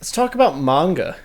Let's talk about manga.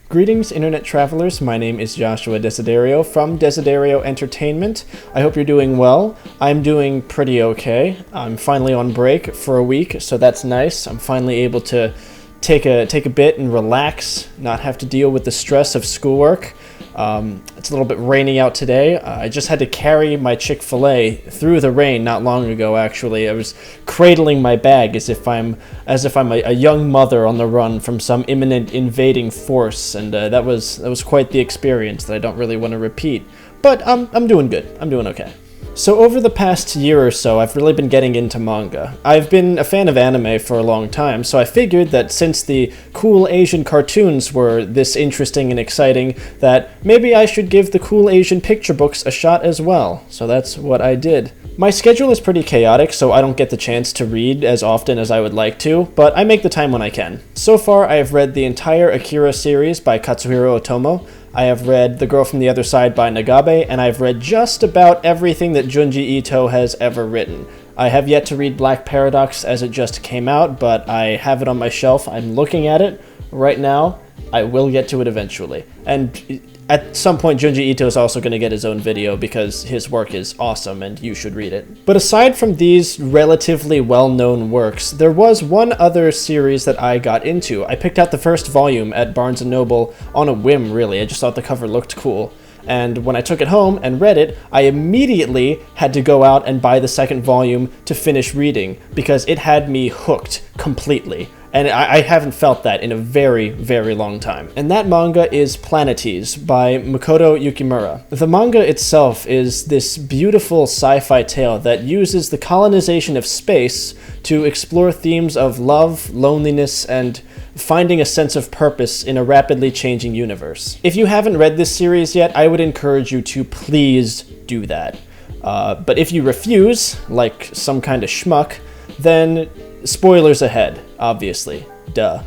Greetings, internet travelers. My name is Joshua Desiderio from Desiderio Entertainment. I hope you're doing well. I'm doing pretty okay. I'm finally on break for a week, so that's nice. I'm finally able to take a bit and relax, not have to deal with the stress of schoolwork. It's a little bit rainy out today. I just had to carry my Chick-fil-A through the rain not long ago, actually. I was cradling my bag as if I'm a young mother on the run from some imminent invading force, and that was quite the experience that I don't really want to repeat. But I'm doing good. I'm doing okay. So over the past year or so, I've really been getting into manga. I've been a fan of anime for a long time, so I figured that since the cool Asian cartoons were this interesting and exciting, that maybe I should give the cool Asian picture books a shot as well. So that's what I did. My schedule is pretty chaotic, so I don't get the chance to read as often as I would like to, but I make the time when I can. So far, I have read the entire Akira series by Katsuhiro Otomo. I have read The Girl from the Other Side by Nagabe, and I've read just about everything that Junji Ito has ever written. I have yet to read Black Paradox as it just came out, but I have it on my shelf. I'm looking at it right now. I will get to it eventually. And at some point, Junji Ito is also going to get his own video because his work is awesome and you should read it. But aside from these relatively well-known works, there was one other series that I got into. I picked out the first volume at Barnes & Noble on a whim, really. I just thought the cover looked cool. And when I took it home and read it, I immediately had to go out and buy the second volume to finish reading because it had me hooked completely. And I haven't felt that in a very, very long time. And that manga is Planetes by Makoto Yukimura. The manga itself is this beautiful sci-fi tale that uses the colonization of space to explore themes of love, loneliness, and finding a sense of purpose in a rapidly changing universe. If you haven't read this series yet, I would encourage you to please do that. But if you refuse, like some kind of schmuck, then spoilers ahead, obviously. Duh.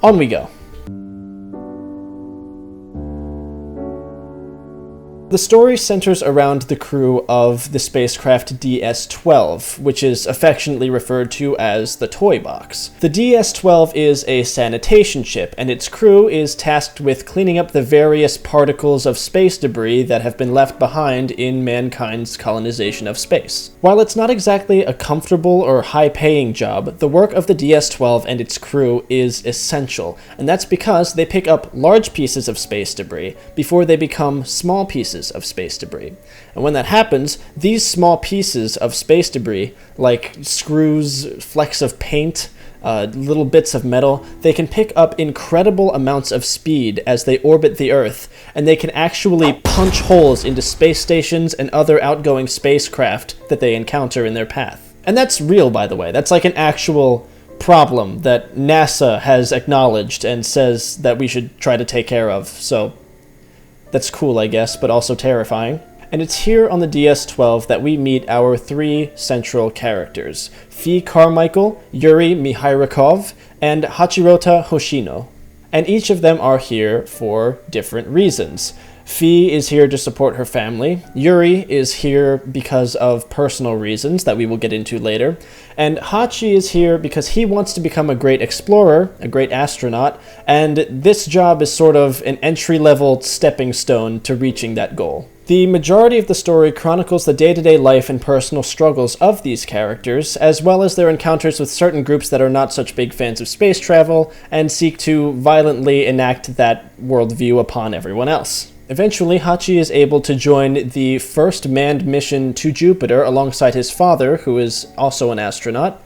On we go. The story centers around the crew of the spacecraft DS-12, which is affectionately referred to as the Toy Box. The DS-12 is a sanitation ship, and its crew is tasked with cleaning up the various particles of space debris that have been left behind in mankind's colonization of space. While it's not exactly a comfortable or high-paying job, the work of the DS-12 and its crew is essential, and that's because they pick up large pieces of space debris before they become small pieces of space debris. And when that happens, these small pieces of space debris, like screws, flecks of paint, little bits of metal, they can pick up incredible amounts of speed as they orbit the Earth, and they can actually punch holes into space stations and other outgoing spacecraft that they encounter in their path. And that's real, by the way. That's like an actual problem that NASA has acknowledged and says that we should try to take care of, so that's cool, I guess, but also terrifying. And it's here on the DS-12 that we meet our three central characters, Fi Carmichael, Yuri Mihairakov, and Hachirota Hoshino. And each of them are here for different reasons. Fi is here to support her family, Yuri is here because of personal reasons that we will get into later, and Hachi is here because he wants to become a great explorer, a great astronaut, and this job is sort of an entry-level stepping stone to reaching that goal. The majority of the story chronicles the day-to-day life and personal struggles of these characters, as well as their encounters with certain groups that are not such big fans of space travel and seek to violently enact that worldview upon everyone else. Eventually, Hachi is able to join the first manned mission to Jupiter alongside his father, who is also an astronaut.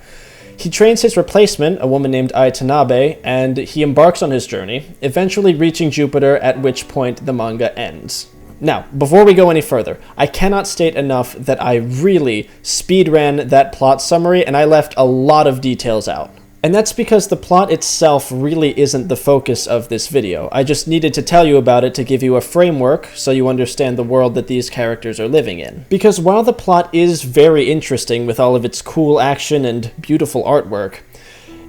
He trains his replacement, a woman named Ai Tanabe, and he embarks on his journey, eventually reaching Jupiter, at which point the manga ends. Now, before we go any further, I cannot state enough that I really speedran that plot summary and I left a lot of details out. And that's because the plot itself really isn't the focus of this video. I just needed to tell you about it to give you a framework so you understand the world that these characters are living in. Because while the plot is very interesting with all of its cool action and beautiful artwork,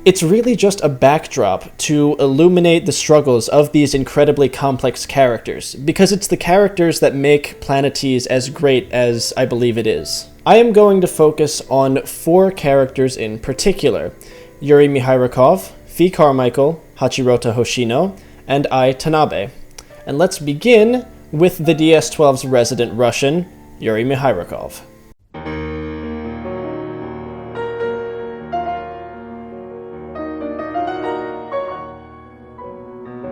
it's really just a backdrop to illuminate the struggles of these incredibly complex characters, because it's the characters that make Planetes as great as I believe it is. I am going to focus on 4 characters in particular: Yuri Mihairakov, Fi Carmichael, Hachirota Hoshino, and Ai Tanabe. And let's begin with the DS-12's resident Russian, Yuri Mihailikov.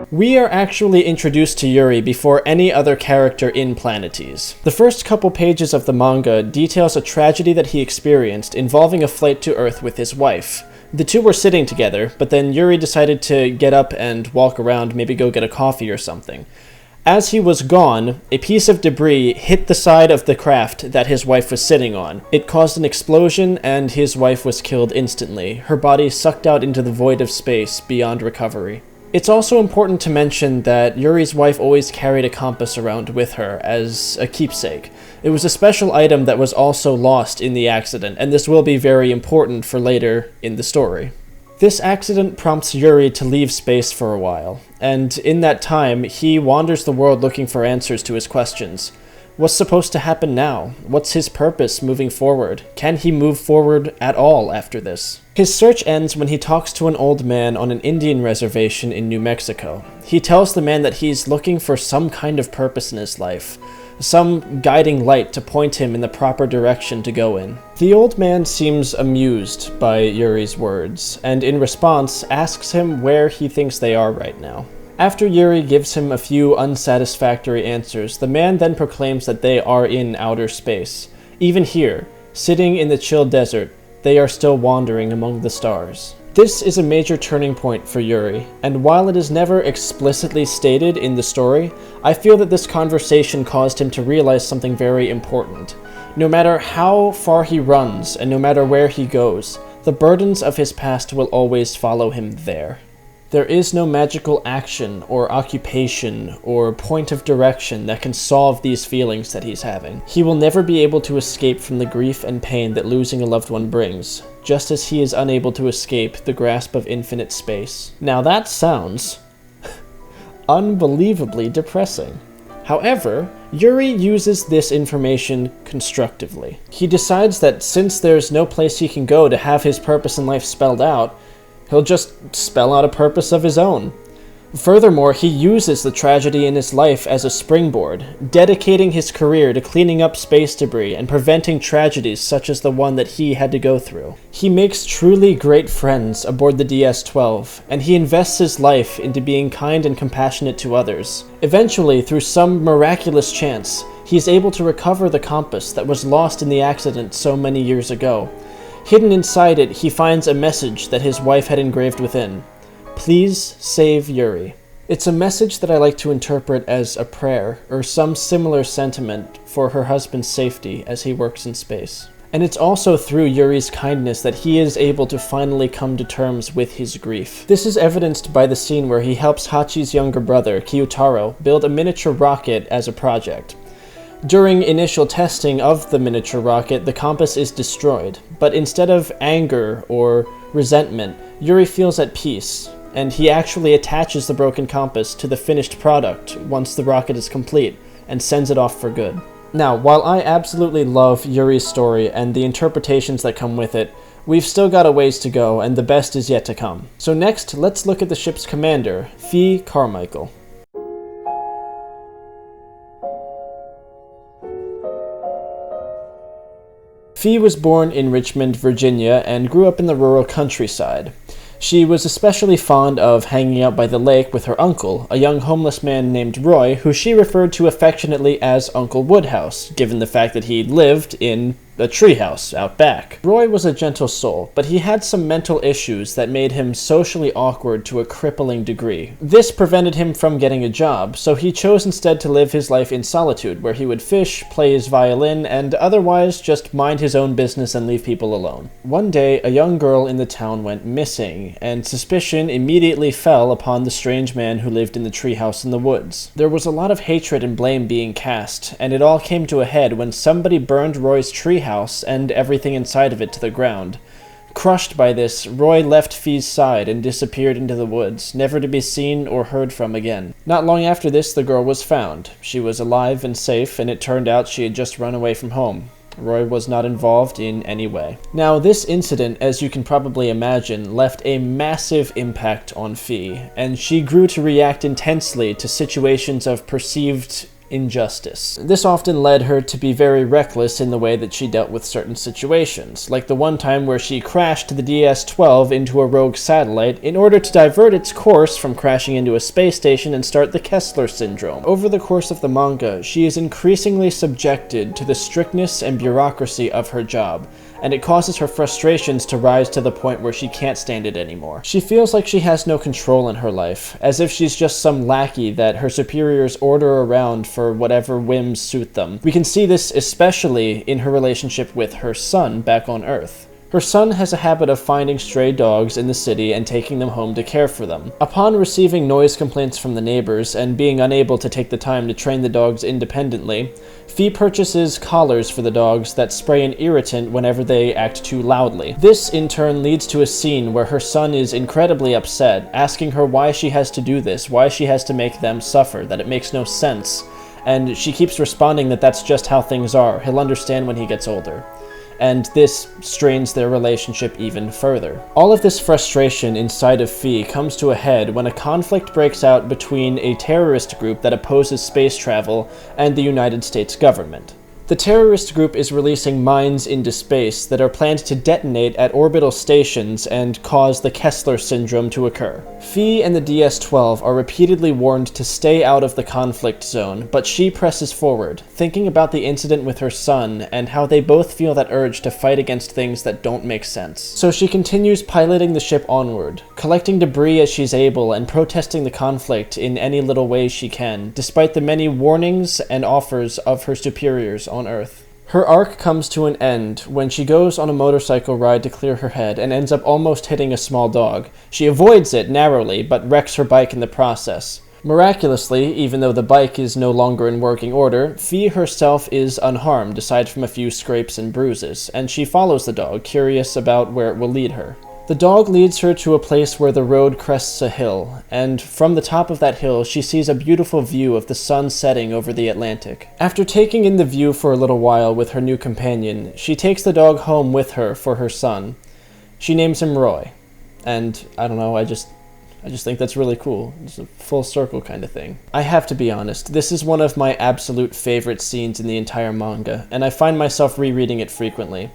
We are actually introduced to Yuri before any other character in Planetes. The first couple pages of the manga details a tragedy that he experienced involving a flight to Earth with his wife. The two were sitting together, but then Yuri decided to get up and walk around, maybe go get a coffee or something. As he was gone, a piece of debris hit the side of the craft that his wife was sitting on. It caused an explosion, and his wife was killed instantly, her body sucked out into the void of space beyond recovery. It's also important to mention that Yuri's wife always carried a compass around with her as a keepsake. It was a special item that was also lost in the accident, and this will be very important for later in the story. This accident prompts Yuri to leave space for a while, and in that time, he wanders the world looking for answers to his questions. What's supposed to happen now? What's his purpose moving forward? Can he move forward at all after this? His search ends when he talks to an old man on an Indian reservation in New Mexico. He tells the man that he's looking for some kind of purpose in his life, some guiding light to point him in the proper direction to go in. The old man seems amused by Yuri's words, and in response asks him where he thinks they are right now. After Yuri gives him a few unsatisfactory answers, the man then proclaims that they are in outer space. Even here, sitting in the chill desert, they are still wandering among the stars. This is a major turning point for Yuri, and while it is never explicitly stated in the story, I feel that this conversation caused him to realize something very important. No matter how far he runs, and no matter where he goes, the burdens of his past will always follow him there. There is no magical action or occupation or point of direction that can solve these feelings that he's having. He will never be able to escape from the grief and pain that losing a loved one brings, just as he is unable to escape the grasp of infinite space. Now that sounds unbelievably depressing. However, Yuri uses this information constructively. He decides that since there's no place he can go to have his purpose in life spelled out, he'll just spell out a purpose of his own. Furthermore, he uses the tragedy in his life as a springboard, dedicating his career to cleaning up space debris and preventing tragedies such as the one that he had to go through. He makes truly great friends aboard the DS-12, and he invests his life into being kind and compassionate to others. Eventually, through some miraculous chance, he is able to recover the compass that was lost in the accident so many years ago. Hidden inside it, he finds a message that his wife had engraved within. Please save Yuri. It's a message that I like to interpret as a prayer, or some similar sentiment for her husband's safety as he works in space. And it's also through Yuri's kindness that he is able to finally come to terms with his grief. This is evidenced by the scene where he helps Hachi's younger brother, Kyutaro, build a miniature rocket as a project. During initial testing of the miniature rocket, the compass is destroyed, but instead of anger or resentment, Yuri feels at peace, and he actually attaches the broken compass to the finished product once the rocket is complete, and sends it off for good. Now, while I absolutely love Yuri's story and the interpretations that come with it, we've still got a ways to go, and the best is yet to come. So next, let's look at the ship's commander, Fi Carmichael. Fi was born in Richmond, Virginia, and grew up in the rural countryside. She was especially fond of hanging out by the lake with her uncle, a young homeless man named Roy, who she referred to affectionately as Uncle Woodhouse, given the fact that he lived in a treehouse out back. Roy was a gentle soul, but he had some mental issues that made him socially awkward to a crippling degree. This prevented him from getting a job, so he chose instead to live his life in solitude, where he would fish, play his violin, and otherwise just mind his own business and leave people alone. One day, a young girl in the town went missing, and suspicion immediately fell upon the strange man who lived in the treehouse in the woods. There was a lot of hatred and blame being cast, and it all came to a head when somebody burned Roy's treehouse and everything inside of it to the ground. Crushed by this, Roy left Fi's side and disappeared into the woods, never to be seen or heard from again. Not long after this, the girl was found. She was alive and safe, and it turned out she had just run away from home. Roy was not involved in any way. Now, this incident, as you can probably imagine, left a massive impact on Fee, and she grew to react intensely to situations of perceived injustice. This often led her to be very reckless in the way that she dealt with certain situations, like the one time where she crashed the DS-12 into a rogue satellite in order to divert its course from crashing into a space station and start the Kessler syndrome. Over the course of the manga, she is increasingly subjected to the strictness and bureaucracy of her job, and it causes her frustrations to rise to the point where she can't stand it anymore. She feels like she has no control in her life, as if she's just some lackey that her superiors order around for whatever whims suit them. We can see this especially in her relationship with her son back on Earth. Her son has a habit of finding stray dogs in the city and taking them home to care for them. Upon receiving noise complaints from the neighbors and being unable to take the time to train the dogs independently, Fee purchases collars for the dogs that spray an irritant whenever they act too loudly. This, in turn, leads to a scene where her son is incredibly upset, asking her why she has to do this, why she has to make them suffer, that it makes no sense. And she keeps responding that that's just how things are. He'll understand when he gets older. And this strains their relationship even further. All of this frustration inside of Fee comes to a head when a conflict breaks out between a terrorist group that opposes space travel and the United States government. The terrorist group is releasing mines into space that are planned to detonate at orbital stations and cause the Kessler syndrome to occur. Fee and the DS-12 are repeatedly warned to stay out of the conflict zone, but she presses forward, thinking about the incident with her son and how they both feel that urge to fight against things that don't make sense. So she continues piloting the ship onward, collecting debris as she's able and protesting the conflict in any little way she can, despite the many warnings and offers of her superiors on Earth. Her arc comes to an end when she goes on a motorcycle ride to clear her head and ends up almost hitting a small dog. She avoids it narrowly, but wrecks her bike in the process. Miraculously, even though the bike is no longer in working order, Fee herself is unharmed aside from a few scrapes and bruises, and she follows the dog, curious about where it will lead her. The dog leads her to a place where the road crests a hill, and from the top of that hill she sees a beautiful view of the sun setting over the Atlantic. After taking in the view for a little while with her new companion, she takes the dog home with her for her son. She names him Roy, and I don't know, I just think that's really cool. It's a full circle kind of thing. I have to be honest, this is one of my absolute favorite scenes in the entire manga, and I find myself rereading it frequently.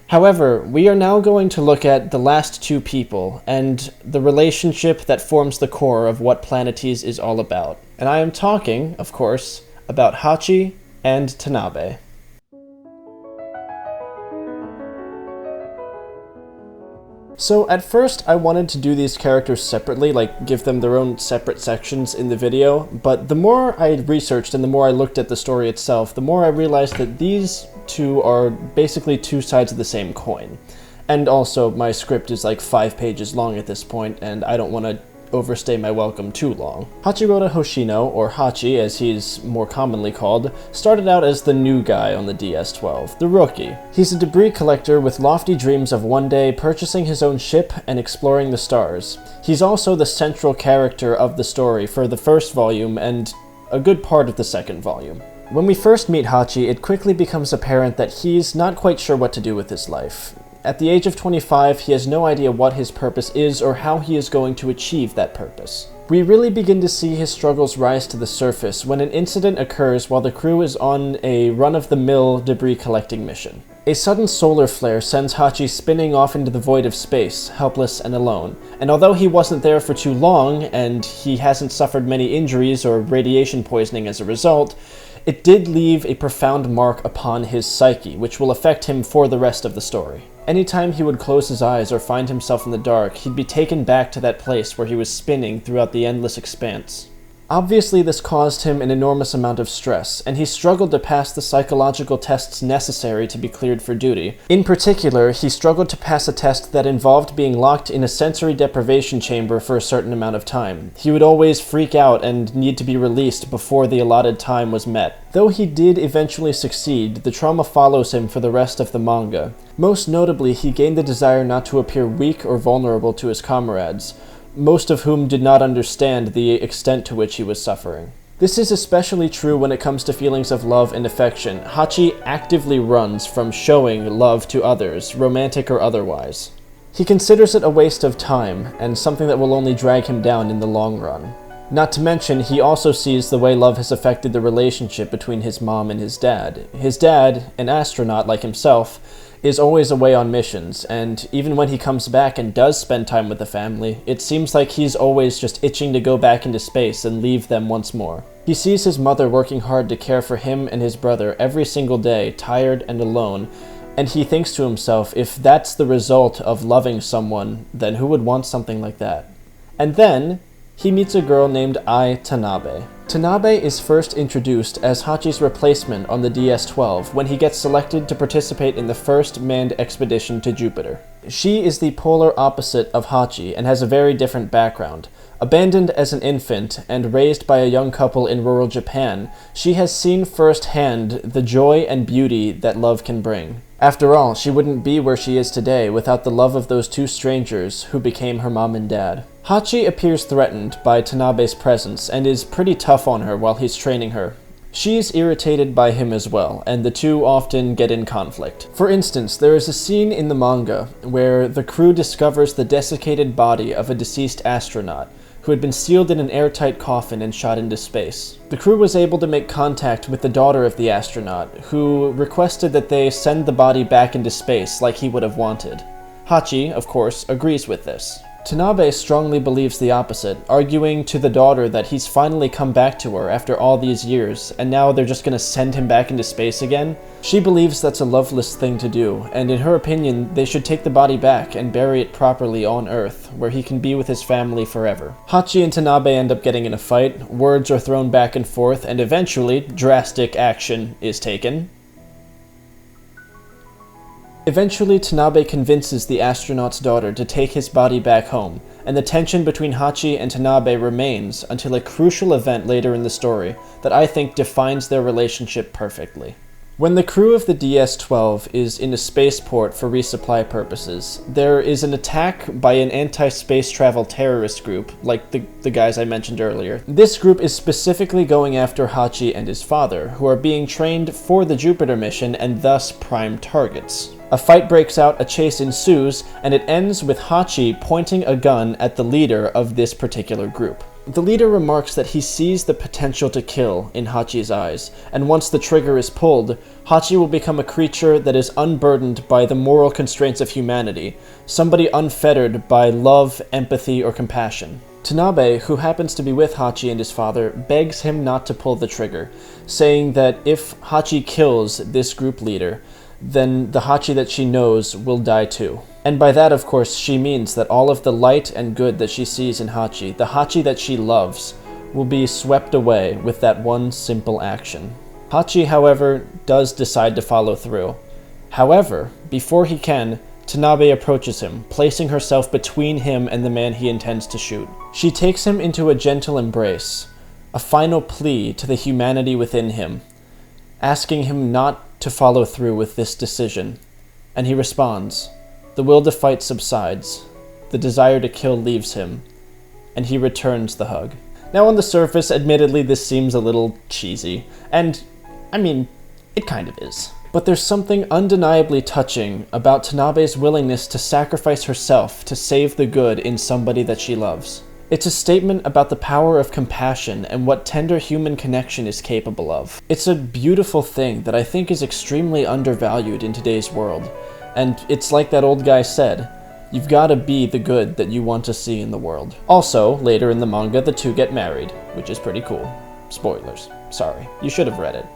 However, we are now going to look at the last two people, and the relationship that forms the core of what Planetes is all about. And I am talking, of course, about Hachi and Tanabe. So at first I wanted to do these characters separately, like give them their own separate sections in the video, but the more I researched and the more I looked at the story itself, the more I realized that these two are basically two sides of the same coin. And also my script is like 5 pages long at this point, and I don't want to overstay my welcome too long. Hachirota Hoshino, or Hachi as he's more commonly called, started out as the new guy on the DS-12, the rookie. He's a debris collector with lofty dreams of one day purchasing his own ship and exploring the stars. He's also the central character of the story for the first volume and a good part of the second volume. When we first meet Hachi, it quickly becomes apparent that he's not quite sure what to do with his life. At the age of 25, he has no idea what his purpose is or how he is going to achieve that purpose. We really begin to see his struggles rise to the surface when an incident occurs while the crew is on a run-of-the-mill debris collecting mission. A sudden solar flare sends Hachi spinning off into the void of space, helpless and alone. And although he wasn't there for too long, and he hasn't suffered many injuries or radiation poisoning as a result, it did leave a profound mark upon his psyche, which will affect him for the rest of the story. Anytime he would close his eyes or find himself in the dark, he'd be taken back to that place where he was spinning throughout the endless expanse. Obviously, this caused him an enormous amount of stress, and he struggled to pass the psychological tests necessary to be cleared for duty. In particular, he struggled to pass a test that involved being locked in a sensory deprivation chamber for a certain amount of time. He would always freak out and need to be released before the allotted time was met. Though he did eventually succeed, the trauma follows him for the rest of the manga. Most notably, he gained the desire not to appear weak or vulnerable to his comrades, most of whom did not understand the extent to which he was suffering. This is especially true when it comes to feelings of love and affection. Hachi actively runs from showing love to others, romantic or otherwise. He considers it a waste of time, and something that will only drag him down in the long run. Not to mention, he also sees the way love has affected the relationship between his mom and his dad. His dad, an astronaut like himself, is always away on missions, and even when he comes back and does spend time with the family, it seems like he's always just itching to go back into space and leave them once more. He sees his mother working hard to care for him and his brother every single day, tired and alone, and he thinks to himself, if that's the result of loving someone, then who would want something like that? And then, he meets a girl named Ai Tanabe. Tanabe is first introduced as Hachi's replacement on the DS-12 when he gets selected to participate in the first manned expedition to Jupiter. She is the polar opposite of Hachi and has a very different background. Abandoned as an infant and raised by a young couple in rural Japan, she has seen firsthand the joy and beauty that love can bring. After all, she wouldn't be where she is today without the love of those two strangers who became her mom and dad. Hachi appears threatened by Tanabe's presence and is pretty tough on her while he's training her. She's irritated by him as well, and the two often get in conflict. For instance, there is a scene in the manga where the crew discovers the desiccated body of a deceased astronaut who had been sealed in an airtight coffin and shot into space. The crew was able to make contact with the daughter of the astronaut, who requested that they send the body back into space like he would have wanted. Hachi, of course, agrees with this. Tanabe strongly believes the opposite, arguing to the daughter that he's finally come back to her after all these years, and now they're just gonna send him back into space again. She believes that's a loveless thing to do, and in her opinion, they should take the body back and bury it properly on Earth, where he can be with his family forever. Hachi and Tanabe end up getting in a fight, words are thrown back and forth, and eventually, drastic action is taken. Eventually, Tanabe convinces the astronaut's daughter to take his body back home, and the tension between Hachi and Tanabe remains until a crucial event later in the story that I think defines their relationship perfectly. When the crew of the DS-12 is in a spaceport for resupply purposes, there is an attack by an anti-space travel terrorist group, like the guys I mentioned earlier. This group is specifically going after Hachi and his father, who are being trained for the Jupiter mission and thus prime targets. A fight breaks out, a chase ensues, and it ends with Hachi pointing a gun at the leader of this particular group. The leader remarks that he sees the potential to kill in Hachi's eyes, and once the trigger is pulled, Hachi will become a creature that is unburdened by the moral constraints of humanity, somebody unfettered by love, empathy, or compassion. Tanabe, who happens to be with Hachi and his father, begs him not to pull the trigger, saying that if Hachi kills this group leader, then the Hachi that she knows will die too. And by that, of course, she means that all of the light and good that she sees in Hachi, the Hachi that she loves, will be swept away with that one simple action. Hachi, however, does decide to follow through. However, before he can, Tanabe approaches him, placing herself between him and the man he intends to shoot. She takes him into a gentle embrace, a final plea to the humanity within him, asking him not to follow through with this decision. And he responds. The will to fight subsides, the desire to kill leaves him, and he returns the hug. Now on the surface, admittedly, this seems a little cheesy, and, I mean, it kind of is. But there's something undeniably touching about Tanabe's willingness to sacrifice herself to save the good in somebody that she loves. It's a statement about the power of compassion and what tender human connection is capable of. It's a beautiful thing that I think is extremely undervalued in today's world. And it's like that old guy said, you've gotta be the good that you want to see in the world. Also, later in the manga, the two get married, which is pretty cool. Spoilers. Sorry. You should have read it.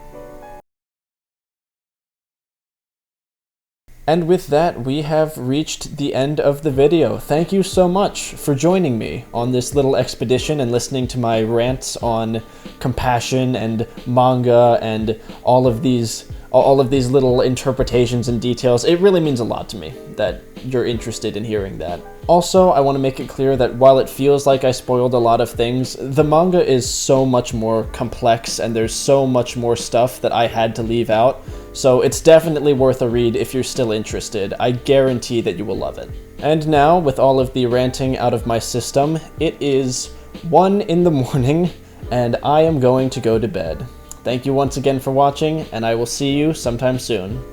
And with that, we have reached the end of the video. Thank you so much for joining me on this little expedition and listening to my rants on compassion and manga and all of these little interpretations and details. It really means a lot to me that you're interested in hearing that. Also, I want to make it clear that while it feels like I spoiled a lot of things, the manga is so much more complex and there's so much more stuff that I had to leave out. So it's definitely worth a read if you're still interested. I guarantee that you will love it. And now, with all of the ranting out of my system, it is 1 in the morning, and I am going to go to bed. Thank you once again for watching, and I will see you sometime soon.